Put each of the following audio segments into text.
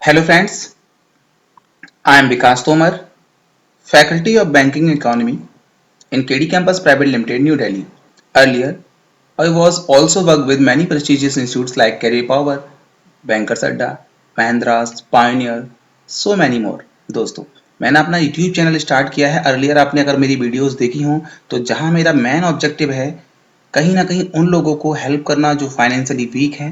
Hello friends, I am Vikas Tomar, Faculty of Banking and Economy in KD Campus Private Limited, New Delhi. Earlier, I was also worked with many prestigious institutes like Career Power, Bankers Adda, Mahindras, Pioneer, so many more. दोस्तों, मैंने अपना YouTube channel start किया है। Earlier आपने अगर मेरी videos देखी हों तो जहां मेरा मेन ऑब्जेक्टिव है कहीं ना कहीं उन लोगों को हेल्प करना जो फाइनेंशियली वीक हैं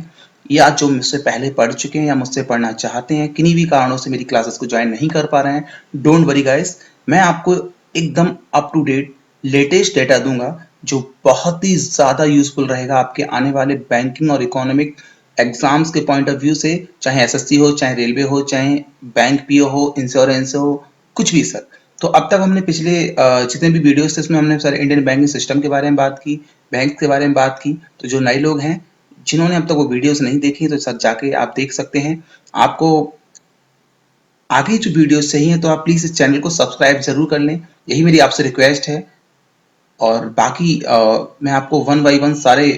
या जो मुझसे पहले पढ़ चुके हैं या मुझसे पढ़ना चाहते हैं, किन्हीं भी कारणों से मेरी क्लासेस को ज्वाइन नहीं कर पा रहे हैं। डोंट वरी गाइस, मैं आपको एकदम up to date latest data दूंगा जो बहुत ही ज्यादा यूजफुल रहेगा आपके आने वाले बैंकिंग और इकोनॉमिक एग्जाम्स के पॉइंट ऑफ व्यू से। चाहे एसएससी हो, चाहे रेलवे हो, चाहे बैंक पीओ हो, इंश्योरेंस हो, कुछ भी सर। तो अब तक हमने पिछले जितने भी वीडियोस थे उसमें हमने सारे इंडियन बैंकिंग सिस्टम के बारे में बात की, बैंक के बारे में बात की। तो जो नए लोग हैं जिन्होंने अब तक वो वीडियोस नहीं देखी तो सर जाके आप देख सकते हैं। आपको आगे जो वीडियोस चाहिए तो आप प्लीज इस चैनल को सब्सक्राइब जरूर कर लें, यही मेरी आपसे रिक्वेस्ट है। और बाकी मैं आपको वन बाई वन सारे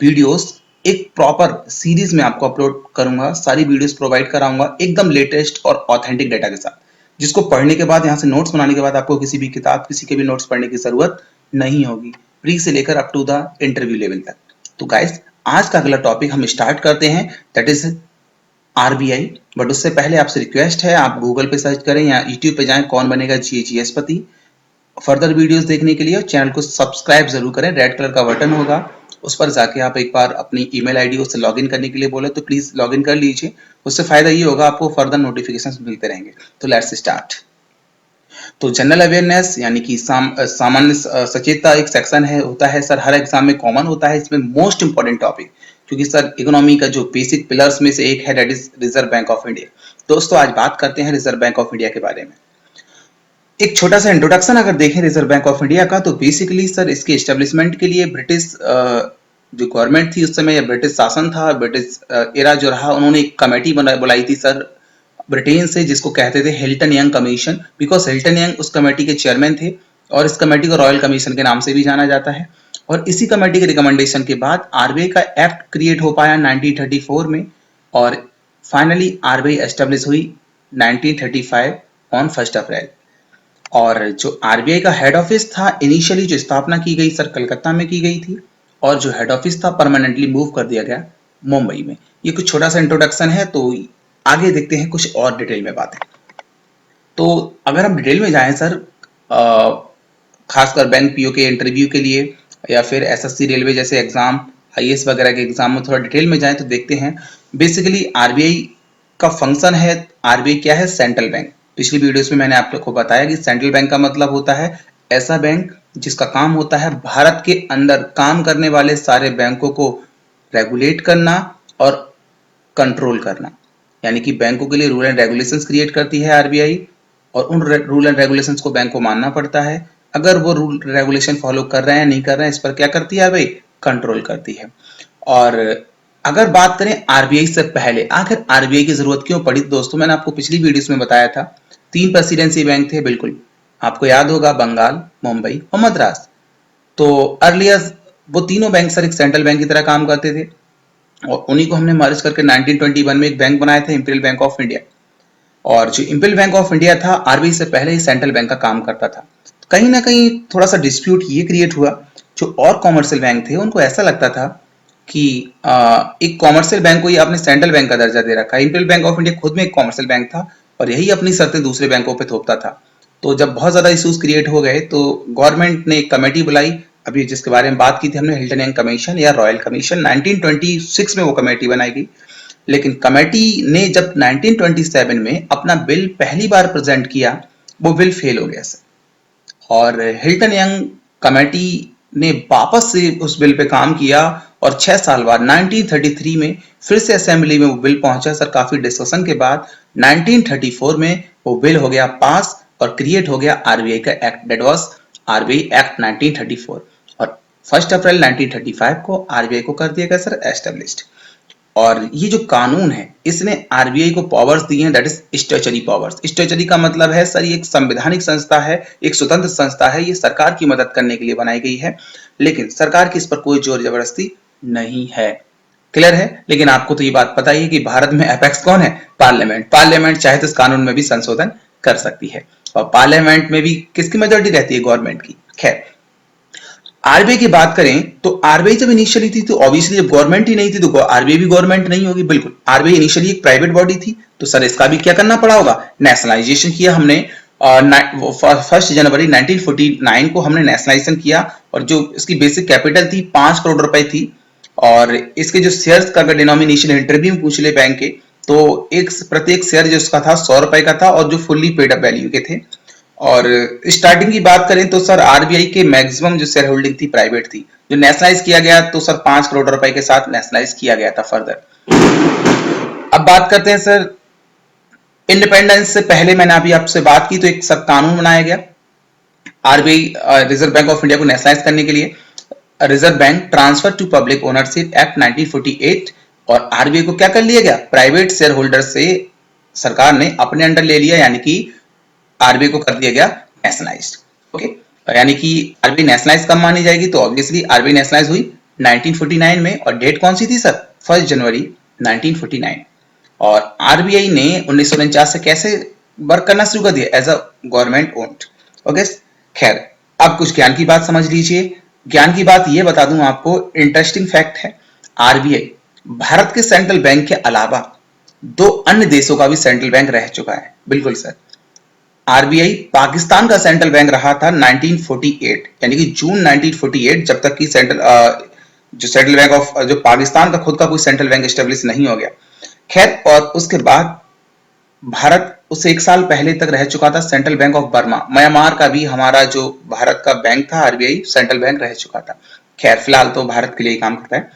वीडियोस एक प्रॉपर सीरीज में आपको अपलोड करूंगा, सारी वीडियोस प्रोवाइड कराऊंगा एकदम लेटेस्ट और ऑथेंटिक डेटा के साथ, जिसको पढ़ने के बाद, यहाँ से नोट्स बनाने के बाद आपको किसी भी किताब, किसी के भी नोट्स पढ़ने की जरूरत नहीं होगी, प्री से लेकर up to the interview level तक। तो गाइस, आज का अगला टॉपिक हम स्टार्ट करते हैं, दैट इज आरबीआई। बट उससे पहले आपसे रिक्वेस्ट है, आप गूगल पे सर्च करें या यूट्यूब पे जाएं, कौन बनेगा जीएस पति। फर्दर वीडियोस देखने के लिए चैनल को सब्सक्राइब जरूर करें, रेड कलर का बटन होगा, उस पर जाके आप एक बार अपनी ईमेल आईडी उससे लॉगिन करने के लिए बोले तो प्लीज लॉगिन कर लीजिए। उससे फायदा ये होगा आपको फर्दर नोटिफिकेशंस मिलते रहेंगे। तो लेट्स स्टार्ट। तो जनरल अवेयरनेस यानी कि सामान्य सचेतता एक सेक्शन है, होता है सर, हर एग्जाम में कॉमन होता है। इसमें मोस्ट इंपॉर्टेंट टॉपिक, क्योंकि सर इकोनॉमी का जो बेसिक पिलर्स में से एक है, that is reserve Bank of India. दोस्तों, आज बात करते हैं रिजर्व बैंक ऑफ इंडिया के बारे में। एक छोटा सा इंट्रोडक्शन अगर देखें रिजर्व बैंक ऑफ इंडिया का, तो बेसिकली सर इसके एस्टेब्लिशमेंट के लिए ब्रिटिश जो गवर्नमेंट थी उस समय, या ब्रिटिश शासन था, ब्रिटिश एरा जो रहा, उन्होंने एक कमेटी बुलाई थी सर ब्रिटेन से, जिसको कहते थे Hilton Young commission, because Hilton young उस कमेटी के चेयरमैन थे। और इस कमेटी को रॉयल कमीशन के नाम से भी जाना जाता है। और इसी कमेटी के रिकमेंडेशन के बाद आरबीआई का एक्ट क्रिएट हो पाया 1934 में, और फाइनली आरबीआई एस्टेब्लिश हुई 1935 ऑन 1 अप्रैल। और जो आरबीआई का हेड ऑफिस था, इनिशियली जो स्थापना की गई सर कलकत्ता में की गई थी, और जो हेड ऑफिस था परमानेंटली मूव कर दिया गया मुंबई में। ये कुछ छोटा सा इंट्रोडक्शन है, तो आगे देखते हैं कुछ और डिटेल में बातें। तो अगर हम डिटेल में जाएं सर, खासकर बैंक पीओ के इंटरव्यू के लिए या फिर एसएससी रेलवे जैसे एग्जाम, आईएएस वगैरह के एग्जाम में थोड़ा डिटेल में जाएं तो देखते हैं बेसिकली आरबीआई का फंक्शन है। आरबीआई क्या है? Central bank. पिछली वीडियोस में मैंने आप लोग को बताया कि सेंट्रल बैंक का मतलब होता है ऐसा बैंक जिसका काम होता है भारत के अंदर काम करने वाले सारे बैंकों को रेगुलेट करना और कंट्रोल करना। यानी कि बैंकों के लिए रूल एंड रेगुलेशंस क्रिएट करती है आरबीआई, और उन रूल एंड रेगुलेशंस को बैंक को मानना पड़ता है। अगर वो रूल रेगुलेशन फॉलो कर रहे हैं नहीं कर रहे हैं, इस पर क्या करती है आरबीआई? कंट्रोल करती है। और अगर बात करें आरबीआई से पहले आखिर आरबीआई की जरूरत क्यों पड़ी, दोस्तों मैंने आपको पिछली वीडियोस में बताया था 3 प्रेसिडेंसी बैंक थे, बिल्कुल आपको याद होगा, बंगाल, मुंबई और मद्रास। तो अर्लियर वो तीनों बैंक सर एक सेंट्रल बैंक की तरह काम करते थे, और उन्हीं को हमने मर्ज करके 1921 में एक बैंक बनाया था, इंपीरियल बैंक ऑफ इंडिया। और जो इंपीरियल बैंक ऑफ इंडिया था, आरबीआई से पहले ही सेंट्रल बैंक का काम करता था। कहीं ना कहीं थोड़ा सा डिस्प्यूट ये क्रिएट हुआ, जो और कॉमर्शियल बैंक थे उनको ऐसा लगता था कि एक कॉमर्शियल बैंक को ही आपने सेंट्रल बैंक का दर्जा दे रखा है। इंपीरियल बैंक ऑफ इंडिया खुद में एक कॉमर्शियल बैंक था और यही अपनी शर्तें दूसरे बैंकों पे थोपता था। तो जब बहुत ज्यादा इश्यूज क्रिएट हो गए तो गवर्नमेंट ने एक कमेटी बुलाई, अभी जिसके बारे में बात की थी हमने, हिल्टन यंग कमीशन या रॉयल कमीशन। 1926 में वो कमेटी बनाई गई। लेकिन कमेटी ने जब 1927 में अपना बिल पहली बार प्रेजेंट किया, वो बिल फेल हो गया सर। और हिल्टन यंग कमेटी ने वापस से उस बिल पे काम किया, और 6 साल बाद 1933 में फिर से असेंबली में वो बिल पहुंचा सर। काफी डिस्कशन के बाद 1934 में वो बिल हो गया पास, और क्रिएट हो गया आरबीआई का act, that was RBI act 1934। और 1 अप्रैल 1935 को आरबीआई को कर दिया गया सर एस्टेब्लिश्ड। और ये जो कानून है इसने आरबीआई को पावर्स दी हैं, that is statutory powers. Statutory का मतलब है सर ये एक संवैधानिक संस्था है, एक स्वतंत्र संस्था है, ये सरकार की मदद करने के लिए बनाई गई है, लेकिन सरकार की इस पर कोई जोर जबरदस्ती नहीं है। क्लियर है? लेकिन आपको तो ये बात पता ही है कि भारत में एपेक्स कौन है? पार्लियामेंट। पार्लियामेंट चाहे तो इस कानून में भी संशोधन कर सकती है और पार्लियामेंट में भी किसकी मेजोरिटी रहती है? गवर्नमेंट की। खैर, आरबीआई की बात करें तो आरबीआई जब इनिशियली थी तो ऑब्वियसली जब गवर्नमेंट ही नहीं थी तो आरबीआई भी गवर्नमेंट नहीं होगी। बिल्कुल, आरबीआई इनिशियली एक प्राइवेट बॉडी थी, तो सर इसका भी क्या करना पड़ा होगा? नेशनलाइजेशन किया हमने। 1 जनवरी 1949 को हमने नेशनलाइजेशन किया और जो इसकी बेसिक कैपिटल थी 5 करोड़ रुपए थी और इसके जो शेयर्स का अगर डिनोमिनेशन इंटरव्यू में पूछ ले बैंक के तो एक प्रत्येक शेयर जो उसका था 100 रुपए का था और जो फुल्ली पेड अप वैल्यू के थे। और स्टार्टिंग की बात करें तो सर आरबीआई के मैक्सिमम जो शेयर होल्डिंग थी प्राइवेट थी, जो नेशनलाइज किया गया तो सर 5 करोड़ रुपए के साथ नेशनलाइज किया गया था फर्दर। अब बात करते हैं सर इंडिपेंडेंस से पहले, मैंने अभी आपसे बात की तो एक सब कानून बनाया गया RBI Reserve Bank of India को नेशनलाइज करने के लिए। Reserve Bank transfer to public ownership act 1948 और आरबीआई को क्या कर लिया गया? प्राइवेट शेयर होल्डर से सरकार ने अपने अंडर ले लिया, यानी कि आरबीआई को कर दिया गया नेशनलाइज्ड। ओके, यानी कि आरबीआई नेशनलाइज कब मानी जाएगी? तो ऑब्वियसली आरबीआई नेशनलाइज हुई 1949 में और डेट कौन सी थी सर? 1 जनवरी 1949। और आरबीआई ने 1949 से कैसे वर्क करना शुरू कर दिया? As a government owned. Okay, खैर अब कुछ ज्ञान की बात समझ लीजिए। ज्ञान की बात ये बता दूं आपको, इंटरेस्टिंग फैक्ट है, आरबीआई भारत के सेंट्रल बैंक के अलावा 2 अन्य देशों का भी सेंट्रल बैंक रह चुका है। बिल्कुल सर, आरबीआई पाकिस्तान का सेंट्रल बैंक रहा था 1948, यानी कि जून 1948, जब तक कि जो सेंट्रल बैंक ऑफ जो पाकिस्तान का खुद का कोई सेंट्रल बैंक एस्टेब्लिश नहीं हो गया। खैर, और उसके बाद भारत उससे 1 साल पहले तक रह चुका था central bank of Burma. Myanmar का भी हमारा जो भारत का बैंक था आरबीआई सेंट्रल बैंक रह चुका था। खैर, फिलहाल तो भारत के लिए काम करता है।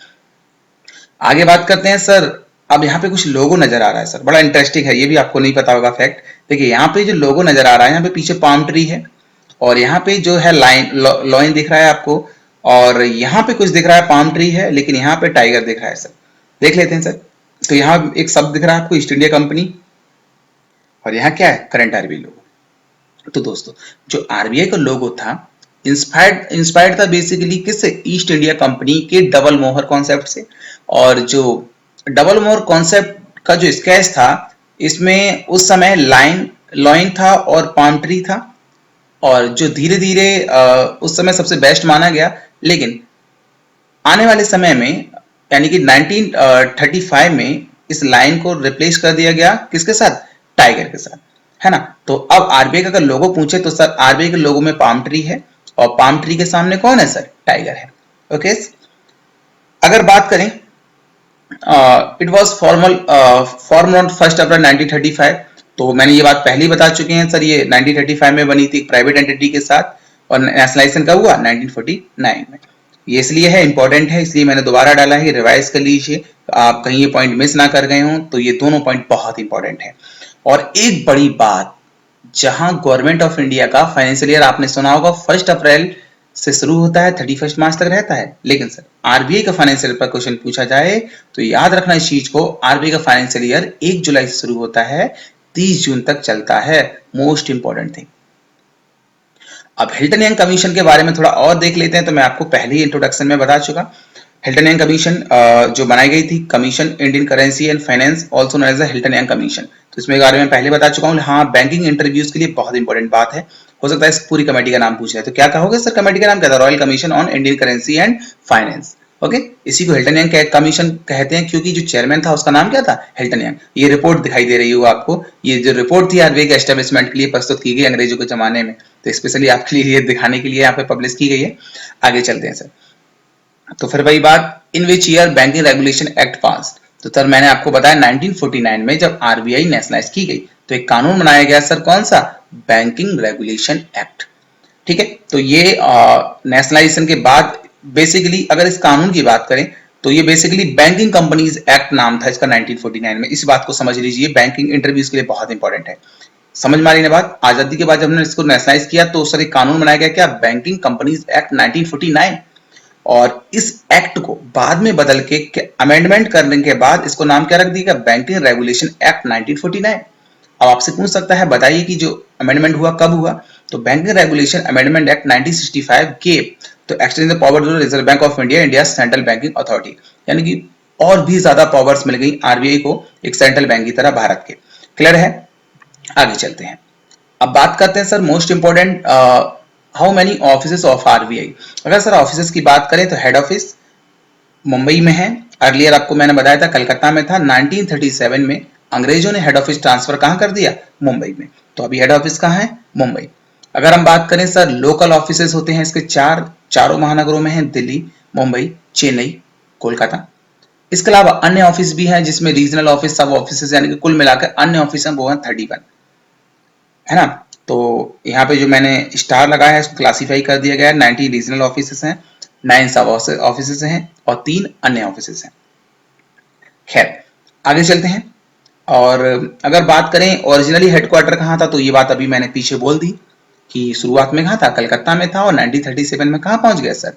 आगे बात करते हैं सर। अब यहाँ पे कुछ लोगो नजर आ रहा है सर, बड़ा इंटरेस्टिंग है, ये भी आपको नहीं पता होगा फैक्ट। देखिए यहाँ पे जो लोगो नजर आ रहा है, यहाँ पे पीछे पाम ट्री है और यहाँ पे जो है लॉइन दिख रहा है आपको और यहाँ पे कुछ दिख रहा है, पाम ट्री है लेकिन यहाँ पे टाइगर दिख रहा है सर। देख लेते हैं सर। तो यहाँ एक शब्द दिख रहा है आपको, ईस्ट इंडिया कंपनी, और यहाँ क्या है? करंट आरबीआई लोगो। तो दोस्तों, जो आरबीआई का लोगो था इंस्पायर्ड था बेसिकली किससे? ईस्ट इंडिया कंपनी के डबल मोहर कॉन्सेप्ट से। और जो डबल मोहर कॉन्सेप्ट का जो स्केच था, इसमें उस समय लॉइन था और पाम ट्री था और जो धीरे धीरे उस समय सबसे बेस्ट माना गया, लेकिन आने वाले समय में यानी कि 1935 में इस लाइन को रिप्लेस कर दिया गया किसके साथ? टाइगर के साथ, है ना। तो अब आरबीआई का अगर लोगो पूछे तो सर आरबीआई के लोगो में पाम ट्री है और पाम ट्री के सामने कौन है सर? टाइगर है। ओके, अगर बात करें इट वाज फॉर्मल ऑन 1 अप्रैल 1935, तो मैंने ये बात पहले ही बता चुके हैं सर, ये 1935 में बनी थी प्राइवेट एंटिटी के साथ और नेशनलाइजेशन कब हुआ? 1949 में। ये इसलिए है, इंपॉर्टेंट है, इसलिए मैंने दोबारा डाला है, रिवाइज कर लीजिए, आप कहीं ये पॉइंट मिस ना कर गए हो। तो ये दोनों पॉइंट बहुत इंपॉर्टेंट है। और एक बड़ी बात, जहां गवर्नमेंट ऑफ इंडिया का फाइनेंशियल ईयर आपने सुना होगा 1 अप्रैल से शुरू होता है, 31 मार्च तक रहता है, लेकिन सर आरबीआई का फाइनेंशियल पर क्वेश्चन पूछा जाए तो याद रखना इस चीज को, आरबीआई का फाइनेंशियल ईयर 1 जुलाई से शुरू होता है, 30 जून तक चलता है। Most important thing. अब हिल्टन यंग कमीशन के बारे में थोड़ा और देख लेते हैं। तो मैं आपको पहले ही इंट्रोडक्शन में बता चुका, हिल्टन यंग कमीशन जो बनाई गई थी, commission Indian currency and finance, also known as the Hilton Young commission. तो इसमें बारे में पहले बता चुका हूँ। हाँ, बैंकिंग इंटरव्यूज के लिए बहुत इंपॉर्टेंट बात है, हो सकता है इस पूरी कमेटी का नाम पूछ रहे, तो क्या कहोगे सर? कमेटी का नाम क्या था? Royal commission on Indian currency and finance. Okay, इसी को हिल्टन यंग कमीशन कहते हैं क्योंकि जो चेयरमैन था उसका नाम क्या था? Hilton young. ये रिपोर्ट दिखाई दे रही होगी आपको, ये जो रिपोर्ट थी आरबीआई के एस्टेब्लिशमेंट के लिए प्रस्तुत की गई अंग्रेजों के जमाने में, तो स्पेशली आपके लिए ये दिखाने के लिए यहाँ पे पब्लिश की गई है। आगे चलते हैं सर। तो फिर वही बात, in which year banking regulation act pass. तो सर मैंने आपको बताया 1949 में जब आरबीआई नेशनलाइज की गई तो एक कानून बनाया गया सर, कौन सा? Banking regulation act. ठीक है, तो ये नेशनलाइजेशन के बाद बेसिकली अगर इस कानून की बात करें तो ये बेसिकली बैंकिंग कंपनीज एक्ट नाम था इसका 1949 में। इस बात को समझ लीजिए, बैंकिंग इंटरव्यूज के लिए बहुत इंपॉर्टेंट है। समझ में आ रही है बात? आजादी के बाद जब हमने इसको नेशनलाइज किया तो सर एक कानून बनाया गया, क्या? Banking companies act 1949। और इस एक्ट को बाद में बदल के अमेंडमेंट करने के बाद इसको नाम क्या रख दिया? Banking regulation act 1949। अब आपसे पूछ सकता है बताइए कि जो अमेंडमेंट हुआ कब हुआ? तो banking regulation amendment act 1965 gave to extend the power to Reserve Bank of India, India central banking authority, यानी कि और भी ज्यादा पावर्स मिल गई आरबीआई को एक सेंट्रल बैंक की तरह भारत के। क्लियर है? आगे चलते हैं। अब बात करते हैं sir most important, how many offices of RBI. अगर सर ऑफिसेस की बात करें तो हेड ऑफिस मुंबई में है। अर्लियर आपको मैंने बताया था कलकत्ता में था। 1937 में अंग्रेजों ने हेड ऑफिस ट्रांसफर कहां कर दिया? मुंबई में। तो अभी हेड ऑफिस कहां है? मुंबई। अगर हम बात करें सर लोकल ऑफिसेस होते हैं इसके चारों महानगरों में है, दिल्ली, मुंबई, चेन्नई, कोलकाता। इसके अलावा अन्य ऑफिस भी हैं जिसमें रीजनल ऑफिस, सब ऑफिस यानी कि कुल मिलाकर अन्य ऑफिस हैं वो हैं 31, है ना। तो यहाँ पे जो मैंने स्टार लगाया है इसको क्लासीफाई कर दिया गया है। 90 रीजनल ऑफिस हैं, 9 सब ऑफिस हैं और 3 अन्य ऑफिस हैं। खैर आगे चलते हैं। और अगर बात करें ओरिजिनली हेडक्वार्टर कहाँ था, तो ये बात अभी मैंने पीछे बोल दी कि शुरुआत में कहाँ था? कलकत्ता में था। और 1937 में कहाँ पहुंच गया सर?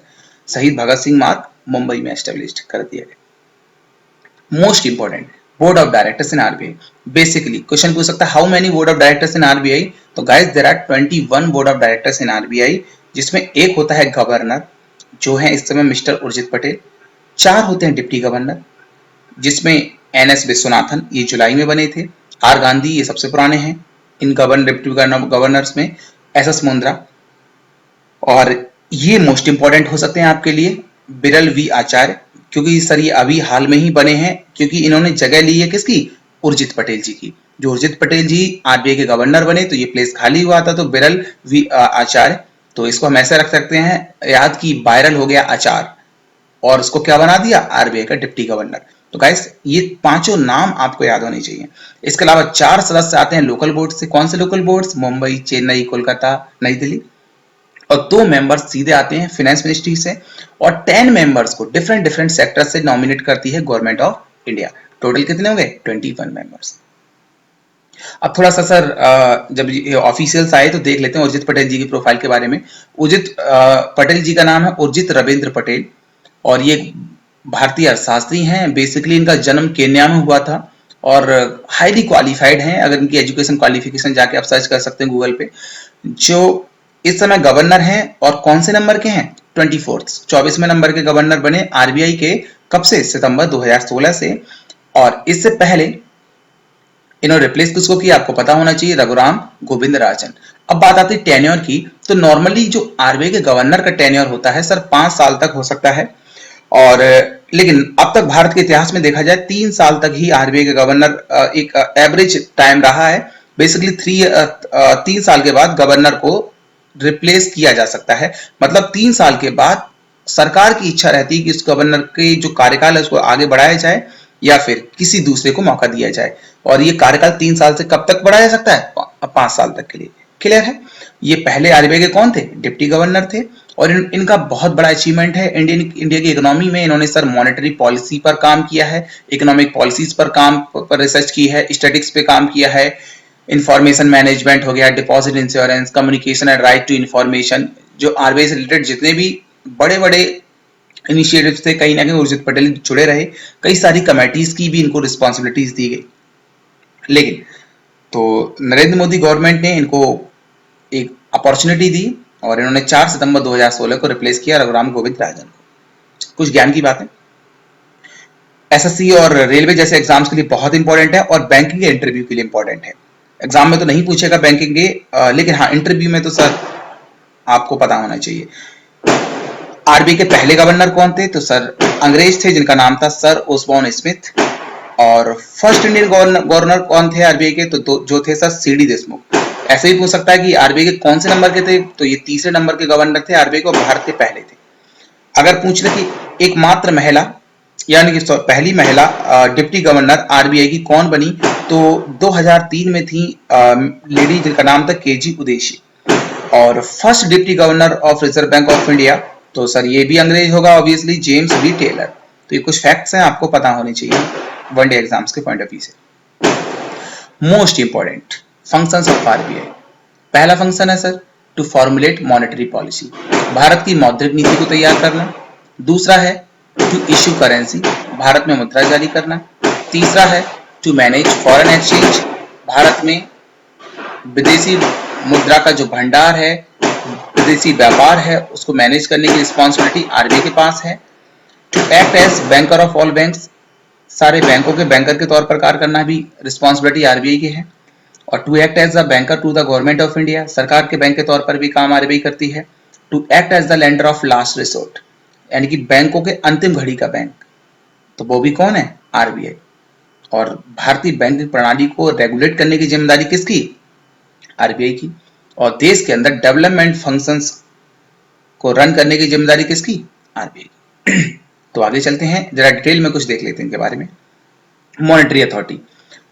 शहीद भगत सिंह मार्ग मुंबई में एस्टेब्लिश कर दिया गया। Most important, board of directors in RBI. Basically question पूछ सकता है how many board of directors in RBI. तो guys there are 21 board of directors in RBI, जिसमें एक होता है गवर्नर जो है इस समय मिस्टर उर्जित पटेल। 4 होते हैं डिप्टी गवर्नर जिसमें एनएस विश्वनाथन, ये जुलाई में बने थे। आर गांधी, ये सबसे पुराने हैं इन डिप्टी गवर्नर्स में। एसएस मुंद्रा, और ये मोस्ट इंपॉर्टेंट हो सकते हैं आपके लिए, बिरल वी आचार्य, क्योंकि सर ये अभी हाल में ही बने हैं क्योंकि इन्होंने जगह ली है किसकी? उर्जित पटेल जी की। जो उर्जित पटेल जी आरबीआई के गवर्नर बने तो ये प्लेस खाली हुआ था, तो बिरल वी आचार्य। तो इसको हम ऐसे रख सकते हैं याद की वायरल हो गया आचार और उसको क्या बना दिया? आरबीआई का डिप्टी गवर्नर। तो गाइस ये पांचों नाम आपको याद होने चाहिए। इसके अलावा 4 सदस्य आते हैं लोकल बोर्ड से। कौन से लोकल बोर्ड्स? मुंबई, चेन्नई, कोलकाता, नई दिल्ली। और 2 मेंबर्स सीधे आते हैं फाइनेंस मिनिस्ट्री से, और 10 मेंबर्स को डिफरेंट डिफरेंट सेक्टर से नॉमिनेट करती है गवर्नमेंट ऑफ इंडिया। टोटल कितने हो गए? 21 मेंबर्स। अब थोड़ा सा सर जब ऑफिशियल्स आए तो देख लेते हैं उर्जित पटेल जी की प्रोफाइल के बारे में। उर्जित पटेल जी का नाम है उर्जित रविंद्र पटेल और ये भारतीय अर्थशास्त्री हैं। बेसिकली इनका जन्म केन्या में हुआ था और हाईली क्वालिफाइड हैं। अगर इनकी एजुकेशन क्वालिफिकेशन जाके आप सर्च कर सकते हैं गूगल पे। जो इस समय गवर्नर हैं और कौन से नंबर के हैं? 24वें नंबर के गवर्नर बने आरबीआई के। कब से? सितंबर 2016 से। और इससे पहले इन्होंने रिप्लेस किसको किया? आपको पता होना चाहिए, रघुराम गोविंद राजन। अब बात आती है टेन्योर की, तो नॉर्मली जो आरबीआई के गवर्नर का टेन्योर होता है सर 5 साल तक हो सकता है, और लेकिन अब तक भारत के इतिहास में देखा जाए 3 साल तक ही आरबीआई के गवर्नर एक एवरेज टाइम रहा है। बेसिकली 3 साल के बाद गवर्नर को रिप्लेस किया जा सकता है। मतलब 3 साल के बाद सरकार की इच्छा रहती है कि उस गवर्नर के जो कार्यकाल है उसको आगे बढ़ाया जाए या फिर किसी दूसरे को मौका दिया जाए। और ये कार्यकाल 3 साल से कब तक बढ़ाया जा सकता है? 5 साल तक के लिए। क्लियर है? ये पहले आरबीआई के कौन थे? डिप्टी गवर्नर थे। और इनका बहुत बड़ा अचीवमेंट है इंडिया की इकोनॉमी में। इन्होंने सर मॉनेटरी पॉलिसी पर काम किया है, इकोनॉमिक पॉलिसीज पर रिसर्च की है, स्टैटिक्स पे काम किया है, इंफॉर्मेशन मैनेजमेंट हो गया, deposit insurance, communication and right to information. जो आरबीआई से रिलेटेड जितने भी बड़े बड़े इनिशिएटिव्स थे कहीं ना कहीं उर्जित पटेल जुड़े रहे। कई सारी कमेटीज की भी इनको रिस्पॉन्सिबिलिटीज दी गई। लेकिन तो नरेंद्र मोदी गवर्नमेंट ने इनको एक अपॉर्चुनिटी दी और इन्होंने 4 सितंबर 2016 को रिप्लेस किया रघुराम गोविंद राजन को। कुछ ज्ञान की बातें, एसएससी और रेलवे जैसे एग्जाम्स के लिए बहुत इंपॉर्टेंट है और बैंकिंग के इंटरव्यू के लिए इंपॉर्टेंट है। एग्जाम में तो नहीं पूछेगा बैंकिंग के, लेकिन हाँ इंटरव्यू में तो सर आपको पता होना चाहिए। आरबीआई के पहले गवर्नर कौन थे? तो सर अंग्रेज थे जिनका नाम था सर ओसबॉर्न स्मिथ। और फर्स्ट इंडियन गवर्नर कौन थे आरबीआई के? तो जो थे सर सीडी देशमुख। ऐसे ही पूछ सकता है कि आरबीआई के कौन से नंबर के थे? तो ये 3रे नंबर के गवर्नर थे आरबीआई को, भारत के पहले थे। अगर पूछ ले कि एकमात्र महिला यानी कि पहली महिला डिप्टी गवर्नर आरबीआई की कौन बनी, तो 2003 में थी लेडी जिनका नाम था केजी उदेशी। और first deputy governor of reserve Bank of India, तो सर ये भी अंग्रेज होगा ऑब्वियसली, जेम्स बी टेलर। तो ये कुछ फैक्ट्स हैं आपको पता होने चाहिए वनडे एग्जाम्स के पॉइंट ऑफ व्यू से। Most important functions of RBI. पहला फंक्शन है sir to formulate monetary policy, Bharat की मौद्रिक नीति को तैयार करना। दूसरा है टू इश्यू करेंसी, भारत में मुद्रा जारी करना। तीसरा है to manage foreign exchange, Bharat में विदेशी मुद्रा का जो भंडार है, विदेशी व्यापार है, उसको मैनेज करने की रिस्पॉन्सिबिलिटी आरबीआई के पास है। To act as banker of all banks, सारे बैंकों के बैंकर के तौर पर कार्य करना भी रिस्पॉन्सिबिलिटी आरबीआई की है। और to act as the banker to the government of India, सरकार के बैंक के तौर पर भी काम आरबीआई करती है। To act as the lender of last resort, यानी कि बैंकों के अंतिम घड़ी का बैंक, तो वो भी कौन है? आरबीआई। और भारतीय बैंकिंग प्रणाली को रेगुलेट करने की जिम्मेदारी किसकी? आरबीआई की। और देश के अंदर डेवलपमेंट फंक्शंस को रन करने की जिम्मेदारी किसकी? आरबीआई की। तो आगे चलते हैं, जरा डिटेल में कुछ देख लेते हैं इनके बारे में। मॉनेटरी अथॉरिटी,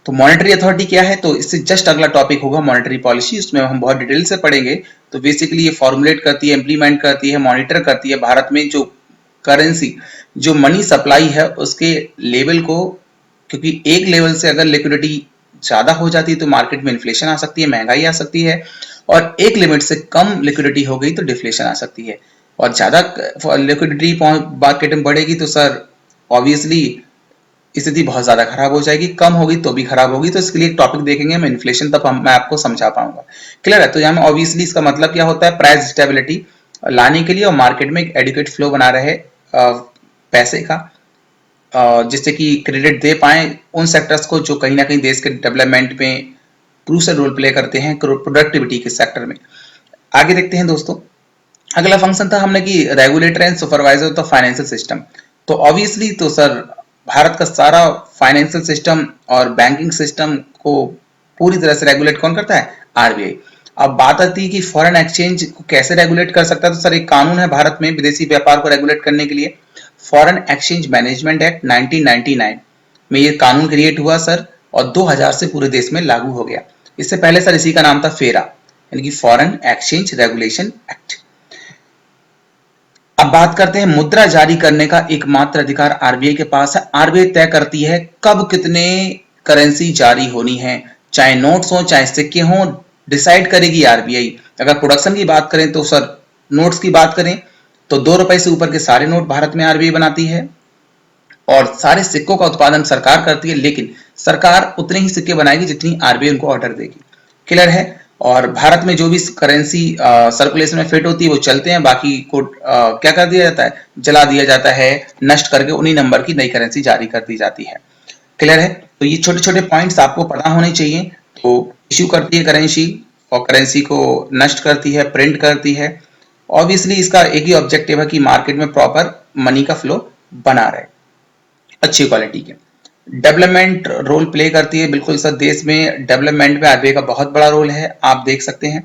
तो मॉनेटरी अथॉरिटी क्या है? तो इससे जस्ट अगला टॉपिक होगा मॉनेटरी पॉलिसी, उसमें हम बहुत डिटेल से पढ़ेंगे। तो बेसिकली ये फॉर्मुलेट करती है, इंप्लीमेंट करती है, मॉनिटर करती है भारत में जो करेंसी, जो मनी सप्लाई है उसके लेवल को, क्योंकि एक लेवल से अगर लिक्विडिटी ज्यादा हो जाती है तो मार्केट में इन्फ्लेशन आ सकती है, महंगाई आ सकती है, और एक लिमिट से कम लिक्विडिटी हो गई तो डिफ्लेशन आ सकती है। और ज्यादा लिक्विडिटी मार्केट में बढ़ेगी तो सर ऑब्वियसली स्थिति बहुत ज्यादा खराब हो जाएगी, कम होगी तो भी खराब होगी। तो इसके लिए एक टॉपिक देखेंगे हम इन्फ्लेशन, तब मैं आपको समझा पाऊंगा। क्लियर है? तो यहाँ में ऑब्वियसली इसका मतलब क्या होता है? प्राइस स्टेबिलिटी लाने के लिए और मार्केट में एक एडुकेट फ्लो बना रहे पैसे का, जिससे कि क्रेडिट दे पाए उन सेक्टर्स को जो कहीं ना कहीं देश के डेवलपमेंट में क्रूशियल रोल प्ले करते हैं, प्रोडक्टिविटी के सेक्टर में। आगे देखते हैं दोस्तों, अगला फंक्शन था हमने कि regulator and supervisor of the financial system. तो ऑब्वियसली तो सर भारत का सारा फाइनेंशियल सिस्टम और बैंकिंग सिस्टम को पूरी तरह से रेगुलेट कौन करता है? आरबीआई। अब बात आती है कि फॉरेन एक्सचेंज को कैसे रेगुलेट कर सकता है? तो सर एक कानून है भारत में विदेशी व्यापार को रेगुलेट करने के लिए, फॉरेन एक्सचेंज मैनेजमेंट एक्ट 1999 में ये कानून क्रिएट हुआ सर, और 2000 से पूरे देश में लागू हो गया। इससे पहले सर इसी का नाम था फेरा, यानी कि फॉरेन एक्सचेंज रेगुलेशन एक्ट। अब बात करते हैं, मुद्रा जारी करने का एकमात्र अधिकार आरबीआई के पास है। आरबीआई तय करती है कब कितने करेंसी जारी होनी है, चाहे नोट्स हो चाहे सिक्के हो, डिसाइड करेगी आरबीआई। अगर प्रोडक्शन की बात करें तो सर नोट्स की बात करें तो 2 रुपए से ऊपर के सारे नोट भारत में आरबीआई बनाती है, और सारे सिक्कों का उत्पादन सरकार करती है, लेकिन सरकार उतने ही सिक्के बनाएगी जितनी आरबीआई उनको ऑर्डर देगी। क्लियर है? और भारत में जो भी करेंसी सर्कुलेशन में फिट होती है वो चलते हैं, बाकी को क्या कर दिया जाता है? जला दिया जाता है, नष्ट करके उन्हीं नंबर की नई करेंसी जारी कर दी जाती है। क्लियर है? तो ये छोटे छोटे पॉइंट्स आपको पता होने चाहिए। तो इश्यू करती है करेंसी, और करेंसी को नष्ट करती है, प्रिंट करती है। ऑब्वियसली इसका एक ही ऑब्जेक्टिव है कि मार्केट में प्रॉपर मनी का फ्लो बना रहे, अच्छी क्वालिटी के। डेवलपमेंट रोल प्ले करती है, बिल्कुल सर देश में डेवलपमेंट में आरबीआई का बहुत बड़ा रोल है, आप देख सकते हैं।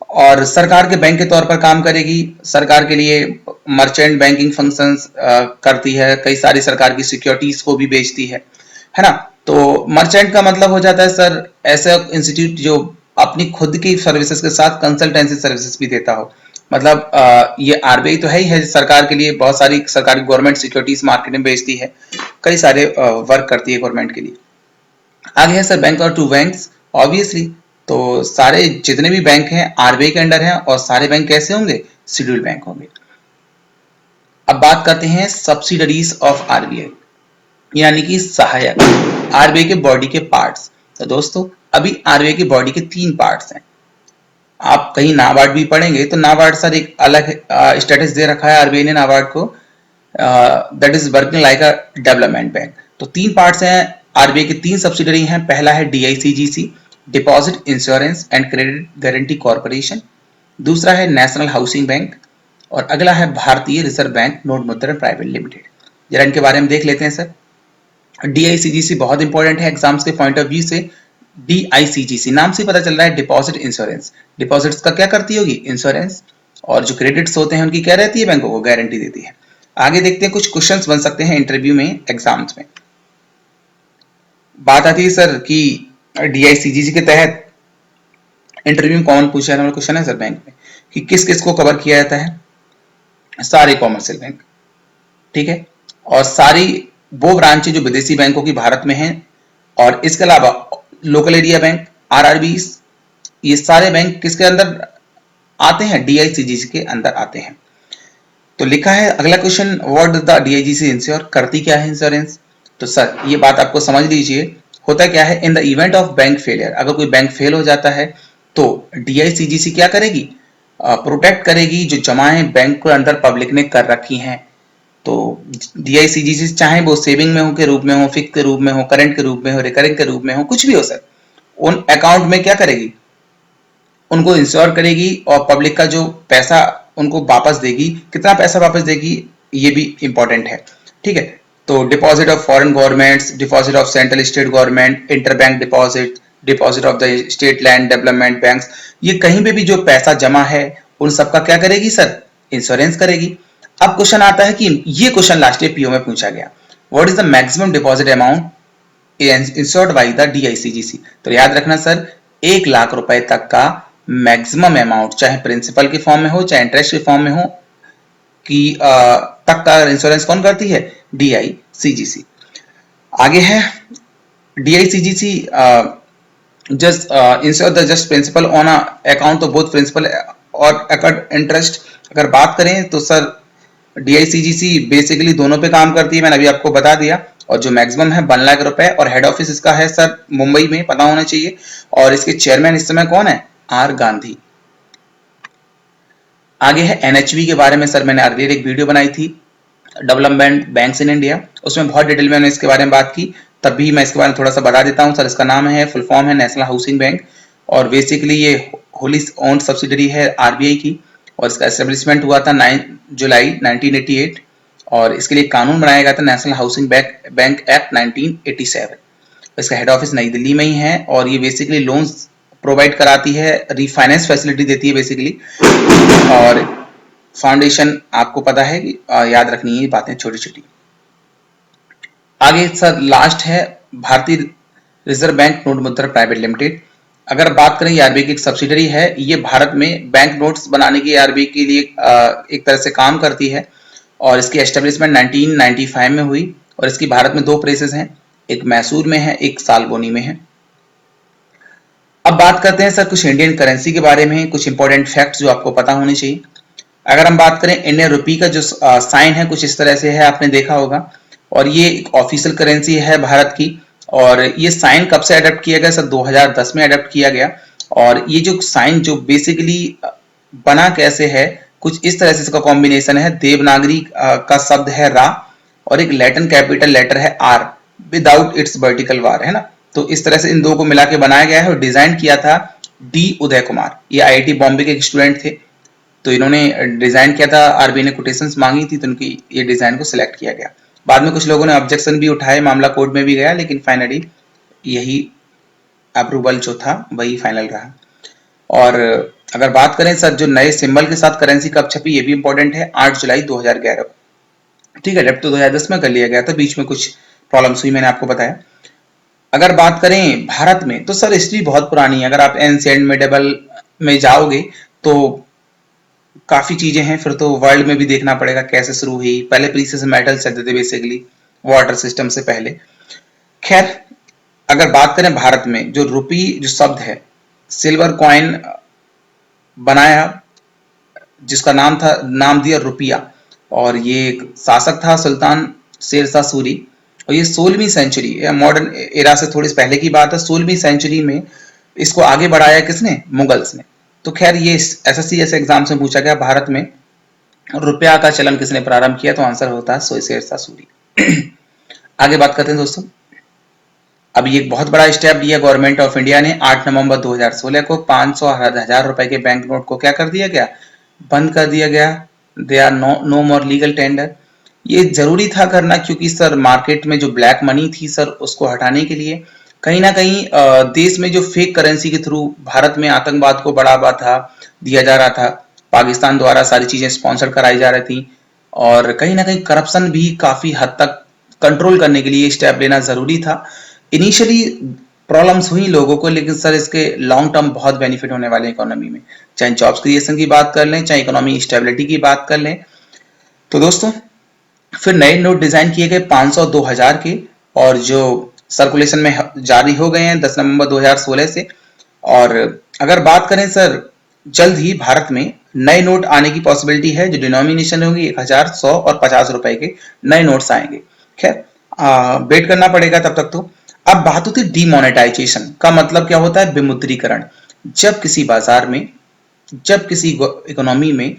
और सरकार के बैंक के तौर पर काम करेगी, सरकार के लिए मर्चेंट बैंकिंग फंक्शंस करती है, कई सारी सरकार की सिक्योरिटीज को भी बेचती है ना। तो मर्चेंट का मतलब हो जाता है सर ऐसा इंस्टीट्यूट जो अपनी खुद की सर्विसेज के साथ कंसल्टेंसी सर्विसेज भी देता हो। मतलब ये आरबीआई तो है ही है, सरकार के लिए बहुत सारी सरकारी गवर्नमेंट सिक्योरिटीज मार्केट में बेचती है, कई सारे वर्क करती है गवर्नमेंट के लिए। आगे है सर बैंक और टू बैंक्स, ऑब्वियसली तो सारे जितने भी बैंक हैं आरबीआई के अंडर हैं, और सारे बैंक कैसे होंगे? शेड्यूल्ड बैंक होंगे। अब बात करते हैं सब्सिडरीज ऑफ आरबीआई, यानी कि सहायक आरबीआई के बॉडी के पार्ट्स। तो दोस्तों अभी आरबीआई की बॉडी के 3 पार्ट्स हैं। आप कहीं नाबार्ड भी पढ़ेंगे तो नाबार्ड सर एक अलग स्टेटस दे रखा है आरबीआई ने नाबार्ड को, that is working like a development bank. तो 3 पार्ट्स हैं आरबीआई की, 3 सब्सिडरी हैं। पहला है DICGC, deposit insurance and credit guarantee corporation. दूसरा है नेशनल हाउसिंग बैंक, और अगला है भारतीय रिजर्व बैंक नोट मुद्रण प्राइवेट लिमिटेड। जरा इनके बारे में देख लेते हैं सर। डीआईसीजीसी बहुत इंपॉर्टेंट है एग्जाम्स के पॉइंट ऑफ व्यू से। डीआईसीजीसी नाम से पता चल रहा है डिपॉजिट इंश्योरेंस, डिपॉजिट्स का क्या करती होगी? इंश्योरेंस। और जो क्रेडिट्स होते हैं उनकी क्या रहती है? बैंकों को गारंटी देती है। आगे देखते हैं, कुछ क्वेश्चंस बन सकते हैं इंटरव्यू में, एग्जाम्स में। बात आती है सर कि डीआईसीजीसी के तहत इंटरव्यू में कॉमन पूछा जाने वाला क्वेश्चन है सर बैंक में कि किस किस को कवर किया जाता है? सारे कॉमर्शियल बैंक, ठीक है, और सारी वो ब्रांचें जो विदेशी बैंकों की भारत में हैं, और इसके अलावा लोकल एरिया बैंक, आरआरबी, ये सारे बैंक किसके अंदर आते हैं? डीआईसीजीसी के अंदर आते हैं। तो लिखा है अगला question, what does the DIGC insure, करती क्या है इंश्योरेंस? तो सर ये बात आपको समझ लीजिए, होता क्या है, in the event of bank failure, अगर कोई बैंक फेल हो जाता है तो डीआईसीजीसी क्या करेगी? प्रोटेक्ट करेगी जो जमाएं बैंक के अंदर पब्लिक ने कर रखी हैं। तो DICGC चाहे वो सेविंग में हो के रूप में हो, फिक्स के रूप में हो, करंट के रूप में हो, रिकरिंग के रूप में हो, कुछ भी हो सर, उन अकाउंट में क्या करेगी, उनको इंश्योर करेगी और पब्लिक का जो पैसा उनको वापस देगी। कितना पैसा वापस देगी ये भी इंपॉर्टेंट है, ठीक है। तो deposit of foreign governments, deposit of central state government, interbank deposit, deposit of the state land development banks, ये कहीं पे भी जो पैसा जमा है उन सबका क्या करेगी सर, इंश्योरेंस करेगी। अब क्वेश्चन आता है कि ये क्वेश्चन लास्ट ईयर पीओ में पूछा गया, what is the maximum deposit amount insured by the DICGC। तो याद रखना सर, 1 लाख रुपए तक का मैक्सिमम अमाउंट, चाहे प्रिंसिपल के फॉर्म में हो चाहे इंटरेस्ट के फॉर्म में हो, कि तक का इंश्योरेंस कौन करती है, DICGC। आगे है DICGC just insure the just principal on a account of both principal और इंटरेस्ट। अगर बात करें तो सर DICGC बेसिकली दोनों पे काम करती है, मैंने अभी आपको बता दिया। और जो मैक्सिमम है 1 लाख रुपए, और हेड ऑफिस इसका है सर मुंबई में, पता होना चाहिए। और इसके चेयरमैन इस समय कौन है, R गांधी। आगे है NHB के बारे में सर, मैंने अर्लियर एक वीडियो बनाई थी, डेवलपमेंट बैंक्स इन इंडिया, उसमें बहुत डिटेल में मैंने इसके बारे में बात की, तब भी मैं इसके बारे में थोड़ा सा बता देता हूं सर। इसका नाम है, फुल फॉर्म है नेशनल हाउसिंग बैंक, और बेसिकली ये होली ओन्ड सब्सिडरी है RBI की, और इसका एस्टेब्लिशमेंट हुआ था 9 जुलाई 1988, और इसके लिए कानून बनाया गया था नेशनल हाउसिंग बैंक एक्ट 1987। इसका हेड ऑफिस नई दिल्ली में ही है, और ये बेसिकली लोन्स प्रोवाइड कराती है, रिफाइनेंस फैसिलिटी देती है बेसिकली। और फाउंडेशन आपको पता है कि याद रखनी है बातें छोटी छोटी। आगे सर लास्ट है भारतीय रिजर्व बैंक नोट मुद्रा प्राइवेट लिमिटेड। अगर बात करें, RBI की एक सब्सिडरी है, ये भारत में बैंक नोट्स बनाने की RBI के लिए एक तरह से काम करती है, और इसकी एस्टेब्लिशमेंट 1995 में हुई, और इसकी भारत में 2 प्रेसेस हैं, एक मैसूर में है, एक सालबोनी में है। अब बात करते हैं सर कुछ इंडियन करेंसी के बारे में, कुछ इंपॉर्टेंट फैक्ट्स जो आपको पता होने चाहिए। अगर हम बात करें, इंडियन रुपी का जो साइन है कुछ इस तरह से है, आपने देखा होगा, और ये एक ऑफिशियल करेंसी है भारत की। और ये साइन कब से अडॉप्ट किया गया सर, 2010 में अडॉप्ट किया गया। और ये जो साइन जो बेसिकली बना कैसे है, कुछ इस तरह से इसका कॉम्बिनेशन है, देवनागरी का शब्द है रा, और एक लैटिन कैपिटल लेटर है R without its vertical bar, है ना। तो इस तरह से इन दो को मिला के बनाया गया है, और डिजाइन किया था D उदय कुमार, ये IIT बॉम्बे के एक स्टूडेंट थे, तो इन्होंने डिजाइन किया था, RBI ने कोटेशंस मांगी थी, तो उनकी ये डिजाइन को सिलेक्ट किया गया। बाद में कुछ लोगों ने ऑब्जेक्शन भी उठाए, मामला कोर्ट में भी गया, लेकिन फाइनली यही अप्रूवल जो था वही फाइनल रहा। और अगर बात करें सर, जो नए सिंबल के साथ करेंसी कब छपी, ये भी इंपॉर्टेंट है, 8 जुलाई 2011, ठीक है। डेप्ट तो 2010 में कर लिया गया था, बीच में कुछ प्रॉब्लम्स हुई, मैंने आपको बताया। अगर बात करें भारत में, तो सर हिस्ट्री बहुत पुरानी है, अगर आप एंशिएंट मिडेवल में जाओगे तो काफी चीजें हैं, फिर तो वर्ल्ड में भी देखना पड़ेगा कैसे शुरू हुई। पहले प्रीशियस मेटल चलते थे बेसिकली, वाटर सिस्टम से पहले। खैर, अगर बात करें भारत में, जो रुपी जो शब्द है, सिल्वर कॉइन बनाया जिसका नाम दिया रुपया, और ये एक शासक था सुल्तान शेरशाह सूरी, और ये 16वीं सेंचुरी, मॉडर्न एरा से थोड़ी पहले की बात है, 16वीं सेंचुरी में इसको आगे बढ़ाया किसने, मुगल्स ने। तो खैर ये SSC जैसे एग्जाम से पूछा गया, भारत में रुपया का चलन किसने प्रारंभ किया, तो आंसर होता है शेरशाह सूरी। आगे बात करते हैं दोस्तों, अब ये एक बहुत बड़ा स्टेप लिया गवर्नमेंट ऑफ इंडिया ने, 8 नवंबर 2016 को 500,000 रुपए के बैंक नोट को क्या कर दिया गया, बंद कर दिया गया। They are no more legal tender. ये जरूरी था करना, क्योंकि सर मार्केट में जो ब्लैक मनी थी सर, उसको हटाने के लिए कहीं ना कहीं देश में जो फेक करेंसी के थ्रू भारत में आतंकवाद को बढ़ावा था दिया जा रहा था, पाकिस्तान द्वारा सारी चीजें स्पॉन्सर कराई जा रही थी, और कहीं ना कहीं करप्शन भी काफी हद तक कंट्रोल करने के लिए स्टेप लेना जरूरी था। इनिशियली प्रॉब्लम्स हुई लोगों को, लेकिन सर इसके लॉन्ग टर्म बहुत बेनिफिट होने वाले इकोनॉमी में, चाहे जॉब्स क्रिएशन की बात कर लें, चाहे इकोनॉमी स्टेबिलिटी की बात कर लें। तो दोस्तों फिर नए नोट डिजाइन किए गए 500, 2000 के, और जो सर्कुलेशन में जारी हो गए हैं 10 नवंबर 2016 से। और अगर बात करें सर, जल्द ही भारत में नए नोट आने की पॉसिबिलिटी है, जो डिनोमिनेशन होगी 1000, 100 और 50 रुपए के नए नोट्स आएंगे। खैर वेट करना पड़ेगा तब तक। तो अब बात होती है डीमोनेटाइजेशन का मतलब क्या होता है, विमुद्रीकरण। जब किसी बाजार में, जब किसी इकोनॉमी में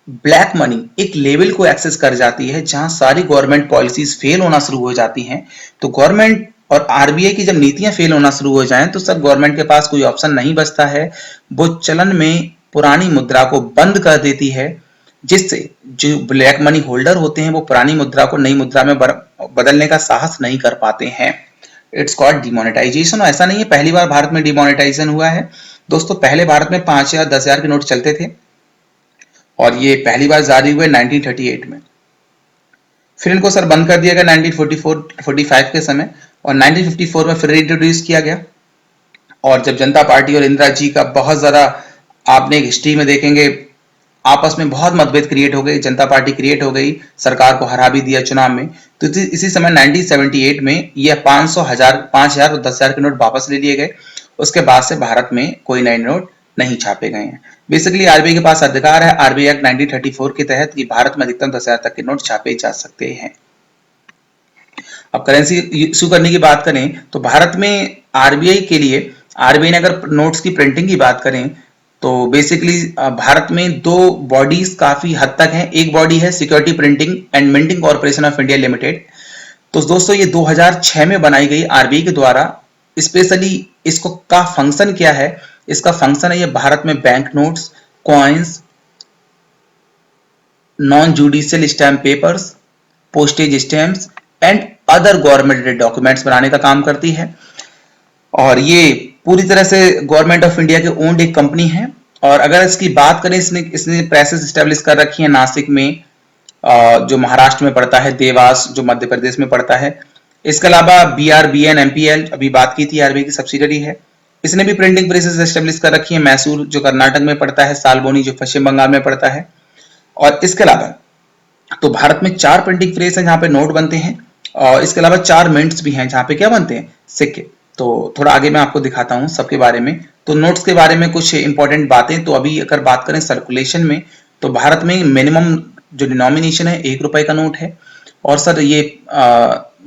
ब्लैक मनी एक लेवल को एक्सेस कर जाती है जहां सारी गवर्नमेंट पॉलिसीज फेल होना शुरू हो जाती हैं। तो गवर्नमेंट और आरबीआई की जब नीतियां फेल होना शुरू हो जाएं तो सर गवर्नमेंट के पास कोई ऑप्शन नहीं बचता है, वो चलन में पुरानी मुद्रा को बंद कर देती है, जिससे जो ब्लैक मनी होल्डर होते हैं वो पुरानी मुद्रा को नई मुद्रा में बदलने का साहस नहीं कर पाते हैं। It's called demonetisation. ऐसा नहीं है पहली बार भारत में डिमोनेटाइजेशन हुआ है दोस्तों, पहले भारत में 5,000 10,000 के नोट चलते थे और ये पहली बार जारी हुए 1938 में। फिर इनको सर बंद कर दिया गया 1944-45 के समय, और 1954 में फिर इंट्रोड्यूस किया गया। और जब जनता पार्टी और इंदिरा जी का बहुत ज्यादा, आपने हिस्ट्री में देखेंगे आपस में बहुत मतभेद क्रिएट हो गई, जनता पार्टी क्रिएट हो गई, सरकार को हरा भी दिया चुनाव में। तो इसी समय 1978 में यह 500, 1000, 5,000 और 10,000 के नोट वापस ले लिए गए। उसके बाद से भारत में कोई नए नोट नहीं छापे गए हैं। बेसिकली आरबीआई के पास अधिकार है आरबीआई एक्ट 1934 के तहत कि भारत में अधिकतम 10,000 तक के नोट छापे जा सकते हैं। अब करेंसी इशू करने की बात करें तो भारत में आरबीआई के लिए, आरबीआई ने अगर नोट्स की प्रिंटिंग की बात करें तो बेसिकली भारत में दो बॉडीज काफी हद तक हैं। एक बॉडी है security printing and minting corporation of India limited. तो दोस्तों ये 2006 में बनाई गई आरबीआई के द्वारा। स्पेशली इसको का फंक्शन क्या है, इसका फंक्शन है ये भारत में bank notes, coins, non judicial stamp papers, postage stamps and other government documents बनाने का काम करती है। और ये पूरी तरह से गवर्नमेंट ऑफ इंडिया के ओन्ड एक कंपनी है। और अगर इसकी बात करें, इसने प्रेसेस स्टैब्लिश कर रखी है नासिक में, जो महाराष्ट्र में पड़ता है, देवास जो मध्य प्रदेश में पड़ता है। इसके अलावा बीआरबीएन एमपीएल अभी बात की थी, आरबीआई की सब्सिडरी है, इसने भी प्रिंटिंग प्रेसेस एस्टेब्लिश कर रखी है। मैसूर जो कर्नाटक में पड़ता है, सालबोनी जो पश्चिम बंगाल में पड़ता है। और इसके अलावा तो भारत में 4 प्रिंटिंग प्रेस है जहां पे नोट बनते हैं, और इसके अलावा 4 मिंट्स भी हैं जहां पे क्या बनते हैं, सिक्के। तो थोड़ा आगे मैं आपको दिखाता हूं सबके बारे में। तो नोट्स के बारे में कुछ इंपॉर्टेंट बातें। तो अभी अगर बात करें सर्कुलेशन में, तो भारत में मिनिमम जो डिनोमिनेशन है 1 रुपए का नोट है। और सर ये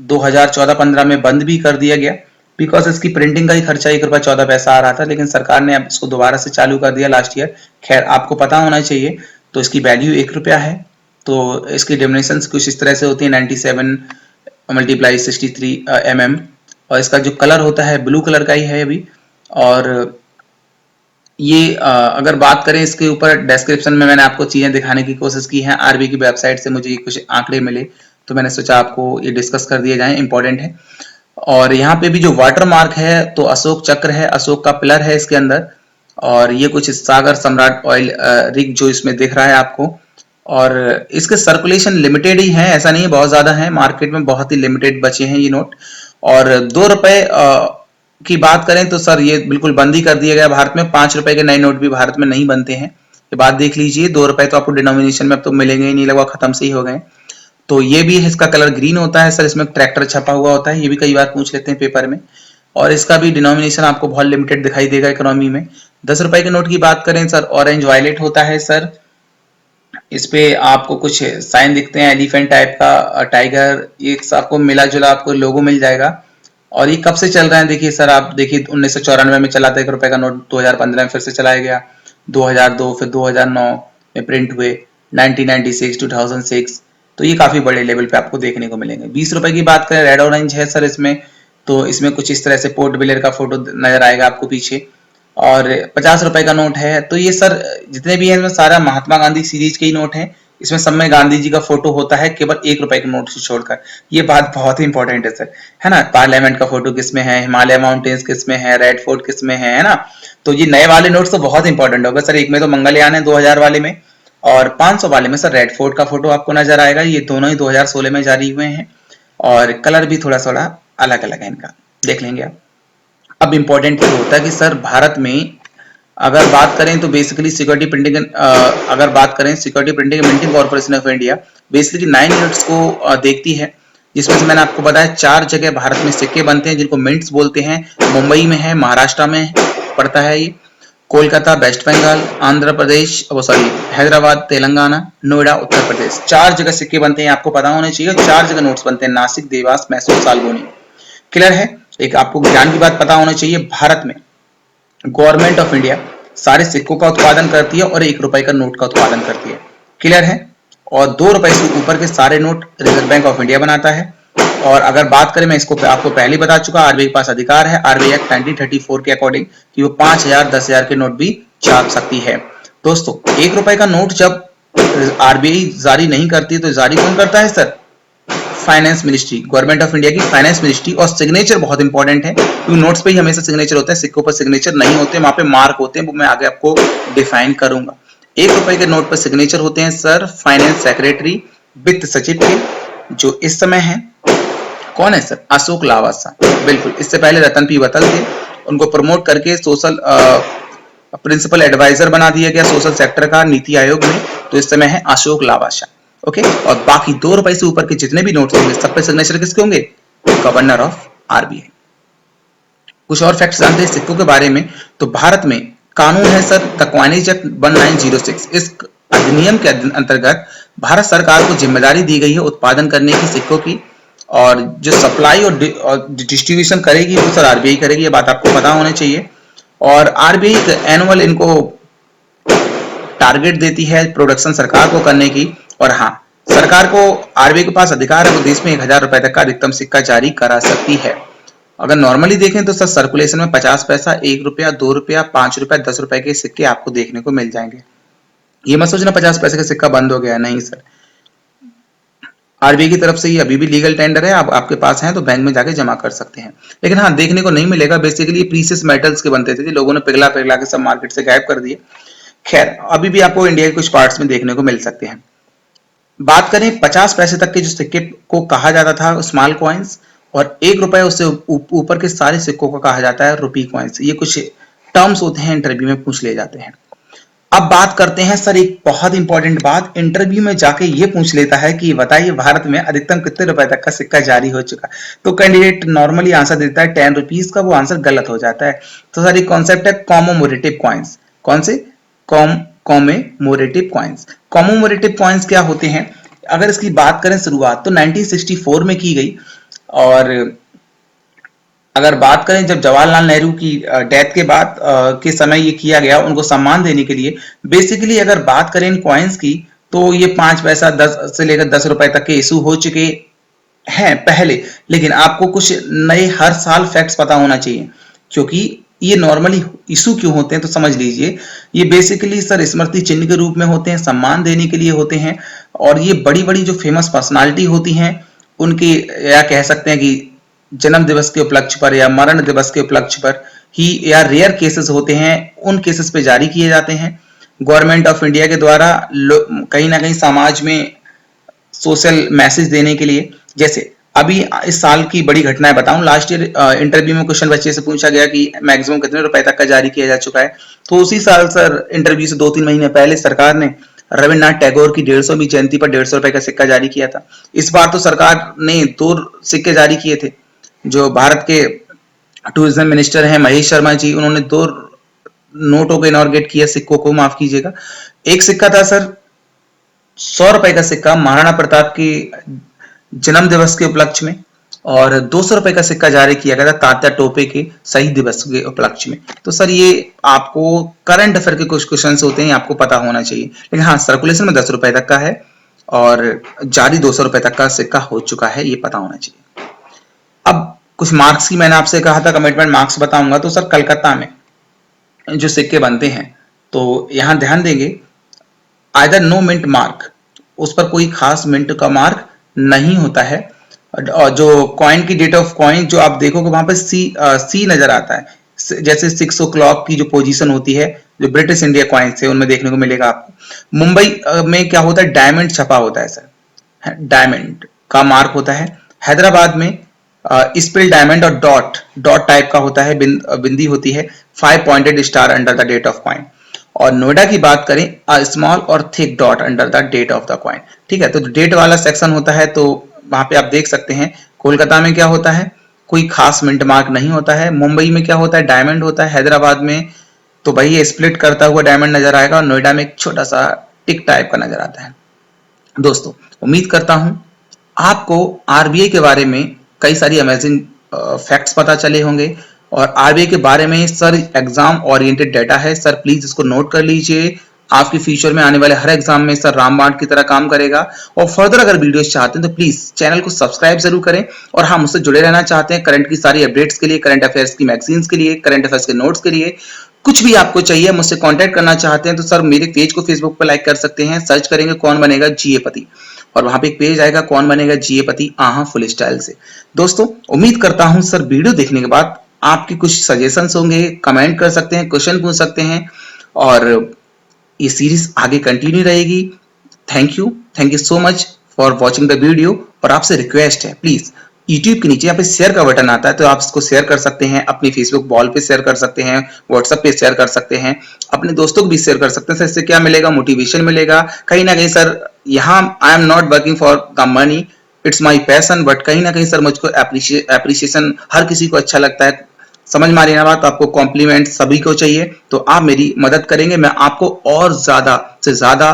2014-15 में बंद भी कर दिया गया, बिकॉज इसकी प्रिंटिंग का ही खर्चा 1 रुपया 14 पैसा आ रहा था, लेकिन सरकार ने अब इसको दोबारा से चालू कर दिया लास्ट ईयर। खैर आपको पता होना चाहिए, तो इसकी वैल्यू 1 रुपया है। तो इसकी डिनोमिनेशन कुछ इस तरह से होती है 97 × 63 mm, और इसका जो कलर होता है ब्लू कलर का ही है अभी। और ये अगर बात करें इसके ऊपर डिस्क्रिप्शन में मैंने आपको चीजें दिखाने की कोशिश की है, आरबीआई की वेबसाइट से मुझे कुछ आंकड़े मिले तो मैंने सोचा आपको ये डिस्कस कर दिए जाएं, इंपॉर्टेंट है। और यहाँ पे भी जो वाटर मार्क है तो अशोक चक्र है, अशोक का पिलर है इसके अंदर। और ये कुछ सागर सम्राट ऑयल रिग जो इसमें दिख रहा है आपको। और इसके सर्कुलेशन लिमिटेड ही है, ऐसा नहीं है बहुत ज्यादा है, मार्केट में बहुत ही लिमिटेड बचे हैं ये नोट। और 2 रुपए की बात करें तो सर ये बिल्कुल बंद ही कर दिया गया भारत में। 5 रुपए के नए नोट भी भारत में नहीं बनते हैं, ये बात देख लीजिए। 2 रुपए तो आपको डिनोमिनेशन में अब तो मिलेंगे ही नहीं, लगभग खत्म से ही हो गए। तो ये भी है, इसका कलर ग्रीन होता है सर, इसमें ट्रैक्टर छपा हुआ होता है, ये भी कई बार पूछ लेते हैं पेपर में। और इसका भी डिनोमिनेशन आपको बहुत लिमिटेड दिखाई देगा इकोनॉमी में। 10 रुपए के नोट की बात करें सर, ऑरेंज वायलेट होता है सर, इस पे आपको कुछ साइन दिखते हैं एलिफेंट टाइप का, टाइगर, ये आपको मिला जुला आपको लोगो मिल जाएगा। और ये कब से चल रहा है देखिए सर, आप देखिए 1994 में चला था 1 रुपए का नोट, 2015 में फिर से चलाया गया, 2002 फिर 2009 में प्रिंट हुए, 1996 2006। तो ये काफी बड़े लेवल पे आपको देखने को मिलेंगे। 20 रुपए की बात करें, रेड ऑरेंज है सर इसमें, तो इसमें कुछ इस तरह से पोर्ट ब्लेयर का फोटो नजर आएगा आपको पीछे। और 50 रुपए का नोट है, तो ये सर जितने भी हैं इसमें सारा महात्मा गांधी सीरीज के ही नोट हैं। इसमें सब में गांधी जी का फोटो होता है, केवल 1 रुपए के नोट से छोड़कर। ये बात बहुत ही इंपॉर्टेंट है सर, है ना। पार्लियामेंट का फोटो किसमें है, हिमालय माउंटेन्स किसमें है, रेड फोर्ट किसमें है ना। तो ये नए वाले नोट्स तो बहुत इंपॉर्टेंट होगा सर। एक में तो मंगलयान है 2000 वाले में, और 500 वाले में सर रेड फोर्ट का फोटो आपको नजर आएगा। ये दोनों ही 2016 में जारी हुए हैं, और कलर भी थोड़ा थोड़ा अलग अलग है इनका, देख लेंगे आप। अब इंपॉर्टेंट ये होता है कि सर भारत में अगर बात करें तो बेसिकली सिक्योरिटी प्रिंटिंग, अगर बात करें security printing minting corporation of India basically 9 units को देखती है, जिसमें से मैंने आपको बताया 4 जगह भारत में सिक्के बनते हैं जिनको मिंट्स बोलते हैं। मुंबई में है, महाराष्ट्र में पड़ता है ये, कोलकाता वेस्ट बंगाल, आंध्र प्रदेश, वो सॉरी हैदराबाद तेलंगाना, नोएडा उत्तर प्रदेश। 4 जगह सिक्के बनते हैं, आपको पता होना चाहिए। 4 जगह नोट्स बनते हैं, नासिक, देवास, मैसूर, सालबोनी। क्लियर है। एक आपको ज्ञान की बात पता होना चाहिए, भारत में गवर्नमेंट ऑफ इंडिया सारे सिक्कों का उत्पादन करती है और 1 रुपए का नोट का उत्पादन करती है। क्लियर है। और 2 रुपए से ऊपर के सारे note reserve Bank of India बनाता है। और अगर बात करें, मैं इसको आपको पहले ही बता चुका, आरबीआई के पास अधिकार है आरबीआई एक्ट 1934 के अकॉर्डिंग कि वो 5,000 10,000 के नोट भी छाप सकती है। दोस्तों, 1 रुपए का नोट जब आरबीआई जारी नहीं करती तो जारी कौन करता है sir? Finance ministry, government of India की फाइनेंस मिनिस्ट्री। और सिग्नेचर बहुत इंपॉर्टेंट है क्योंकि नोट्स पे ही हमेशा सिग्नेचर होते हैं, सिक्कों पर सिग्नेचर नहीं होते, वहां पे मार्क होते हैं, वो मैं आगे आपको डिफाइन करूंगा। 1 रुपए के नोट पर सिग्नेचर होते हैं सर फाइनेंस सेक्रेटरी, वित्त सचिव के, जो इस समय है कौन है सर? अशोक लावासा। बिल्कुल, इससे पहले रतन पी वतल थे, उनको प्रमोट करके सोशल प्रिंसिपल एडवाइजर बना दिया गया सोशल सेक्टर का नीति आयोग में, तो इस समय है अशोक लावासा। ओके, और बाकी 2 रुपए से ऊपर के जितने भी नोट्स होंगे सब पे सिग्नेचर किसके होंगे? Governor of RBI. कुछ और फैक्ट्स जानते हैं सिक्कों के बारे में। तो भारत में कानून है सर द कॉइनेज एक्ट 1906। इस अधिनियम के अंतर्गत भारत सरकार को जिम्मेदारी दी गई है उत्पादन करने की सिक्कों की, और जो सप्लाई और डिस्ट्रीब्यूशन करेगी वो सर आरबीआई करेगी, ये बात आपको पता होना चाहिए। और आरबीआई एनुअल इनको टारगेट देती है प्रोडक्शन सरकार को करने की। और हाँ, सरकार को आरबीआई के पास अधिकार है वो देश में 1,000 रुपए तक का अधिकतम सिक्का जारी करा सकती है। अगर नॉर्मली देखें तो सर सर्कुलेशन में 50 पैसा, 1 रुपया, 2 रुपया, 5 रुपया, 10 रुपए के सिक्के आपको देखने को मिल जाएंगे। ये मत सोचना 50 पैसे का सिक्का बंद हो गया, नहीं सर, आरबीआई की तरफ से ये अभी भी लीगल टेंडर है, आप आपके पास हैं तो बैंक में जाके जमा कर सकते हैं। लेकिन हाँ, देखने को नहीं मिलेगा। बेसिकली प्रीशियस मेटल्स के बनते थे, लोगों ने पिघला पिघला के सब मार्केट से गायब कर दिए। खैर, अभी भी आपको इंडिया के कुछ पार्ट्स में देखने को मिल सकते हैं। बात करें 50 पैसे तक के जो सिक्के को कहा जाता था स्मॉल कॉइन्स, और 1 रुपए उससे ऊपर के सारे सिक्कों को कहा जाता है रुपी कॉइन्स। ये कुछ टर्म्स होते हैं, इंटरव्यू में पूछ ले जाते हैं। अब बात करते हैं सर एक बहुत इंपॉर्टेंट बात, इंटरव्यू में जाके ये पूछ लेता है कि बताइए भारत में अधिकतम कितने रुपए तक का सिक्का जारी हो चुका। तो कैंडिडेट नॉर्मली आंसर देता है 10 रुपीज का, वो आंसर गलत हो जाता है। तो सर एक कॉन्सेप्ट है कॉमोमोरेटिव कॉइन्स। कौन से? कॉमोमोरेटिव कॉइन्स। कॉमोमोरेटिव कॉइन्स क्या होते हैं? अगर इसकी बात करें शुरुआत तो 1964 में की गई, और अगर बात करें जब जवाहरलाल नेहरू की डेथ के बाद के समय ये किया गया उनको सम्मान देने के लिए। बेसिकली अगर बात करें इन कॉइन्स की तो ये 5 पैसा 10 से लेकर 10 रुपए तक के इशू हो चुके हैं पहले। लेकिन आपको कुछ नए हर साल फैक्ट्स पता होना चाहिए, क्योंकि ये नॉर्मली इशू क्यों होते हैं तो समझ लीजिए। ये बेसिकली सर स्मृति चिन्ह के रूप में होते हैं, सम्मान देने के लिए होते हैं, और ये बड़ी बड़ी जो फेमस पर्सनालिटी होती हैं उनकी, या कह सकते हैं कि जन्म दिवस के उपलक्ष्य पर या मरण दिवस के उपलक्ष्य पर ही, या रेयर केसेस होते हैं उन केसेस पे जारी किए जाते हैं गवर्नमेंट ऑफ इंडिया के द्वारा, कहीं ना कहीं समाज में सोशल मैसेज देने के लिए। जैसे अभी इस साल की बड़ी घटनाएं बताऊं, लास्ट ईयर इंटरव्यू में क्वेश्चन बच्चे से पूछा गया कि मैक्सिमम कितने रुपए तक का जारी किया जा चुका है। तो उसी साल सर इंटरव्यू से 2-3 महीने पहले सरकार ने रविन्द्रनाथ टैगोर की 150वीं जयंती पर 150 रुपए का सिक्का जारी किया था। इस बार तो सरकार ने 2 सिक्के जारी किए थे। जो भारत के टूरिज्म मिनिस्टर हैं महेश शर्मा जी, उन्होंने 2 नोटों को इनॉर्गेट किया, सिक्कों को, माफ कीजिएगा। एक सिक्का था सर 100 रुपए का सिक्का महाराणा प्रताप की जन्म दिवस के उपलक्ष्य में, और 200 रुपए का सिक्का जारी किया गया था तात्या टोपे के शहीद दिवस के उपलक्ष्य में। तो सर ये आपको करंट अफेयर के कुछ क्वेश्चन होते हैं, आपको पता होना चाहिए। लेकिन हाँ, सर्कुलेशन में 10 रुपए तक का है और जारी 200 रुपए तक का सिक्का हो चुका है, ये पता होना चाहिए। अब कुछ मार्क्स की मैंने आपसे कहा था कमिटमेंट मार्क्स बताऊंगा। तो सर कलकत्ता में जो सिक्के बनते हैं तो यहां ध्यान देंगे, आइदर नो मिंट मार्क, उस पर कोई खास मिंट का मार्क नहीं होता है। और जो कॉइन की डेट ऑफ कॉइन जो आप देखोगे वहां पे सी नजर आता है, जैसे 6 o'clock की जो पोजीशन होती है जो ब्रिटिश इंडिया कॉइन से उनमें देखने को मिलेगा आपको। मुंबई में क्या होता है, डायमंड छपा होता है सर, डायमंड का मार्क होता है। हैदराबाद में स्पिल डायमंड और डॉट टाइप का होता है, बिंदी होती है, 5 pointed star under the date of coin. और नोएडा की बात करें, अ स्मॉल और thick dot under the date of the coin. ठीक है, तो डेट वाला सेक्शन होता है, तो वहां पे आप देख सकते हैं। कोलकाता में क्या होता है, कोई खास मिंट मार्क नहीं होता है। मुंबई में क्या होता है, डायमंड होता है। हैदराबाद में तो भाई ये स्प्लिट करता हुआ डायमंड नजर आएगा, और नोएडा में एक छोटा सा टिक टाइप का नजर आता है। दोस्तों, उम्मीद करता हूं आपको आरबीआई के बारे में कई सारी अमेजिंग फैक्ट्स पता चले होंगे, और आरबीआई के बारे में सर एग्जाम ओरिएंटेड डाटा है सर, प्लीज इसको नोट कर लीजिए आपके फ्यूचर में आने वाले हर एग्जाम में सर रामबाण की तरह काम करेगा। और फर्दर अगर वीडियोस चाहते हैं तो प्लीज चैनल को सब्सक्राइब जरूर करें। और हाँ, मुझसे जुड़े रहना चाहते हैं करंट की सारी अपडेट्स के लिए, करंट अफेयर्स की मैगजीन्स के लिए, करंट अफेयर्स के नोट्स के लिए, कुछ भी आपको चाहिए, मुझसे कांटेक्ट करना चाहते हैं तो सर मेरे पेज को फेसबुक पर लाइक कर सकते हैं। सर्च करेंगे कौन बनेगा जीए पति, और वहां पे एक पेज आएगा कौन बनेगा जीए पति आहा फुल स्टाइल से। दोस्तों, उम्मीद करता हूं सर वीडियो देखने के बाद आपके कुछ सजेशंस होंगे, कमेंट कर सकते हैं, क्वेश्चन पूछ सकते हैं, और ये सीरीज आगे कंटिन्यू रहेगी। Thank you so much for watching the video. और आपसे रिक्वेस्ट है, प्लीज YouTube के नीचे यहाँ पे शेयर का बटन आता है, तो आप इसको शेयर कर सकते हैं, अपनी फेसबुक वॉल पे शेयर कर सकते हैं, व्हाट्सएप पे शेयर कर सकते हैं, अपने दोस्तों को भी शेयर कर सकते हैं। सर इससे क्या मिलेगा? मोटिवेशन मिलेगा। कहीं ना कहीं सर यहाँ I am not working for the money, it's my passion, but कहीं ना कहीं सर मुझको एप्रिसिएशन हर किसी को अच्छा लगता है। समझ में आ रही है ना बात? आपको कॉम्प्लीमेंट सभी को चाहिए, तो आप मेरी मदद करेंगे, मैं आपको और ज्यादा से ज्यादा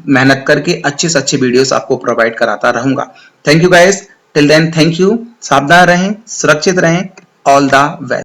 मेहनत करके अच्छे से अच्छे वीडियोस आपको प्रोवाइड कराता रहूंगा। Thank you guys, till then thank you. सावधान रहें, सुरक्षित रहें, ऑल द बेस्ट।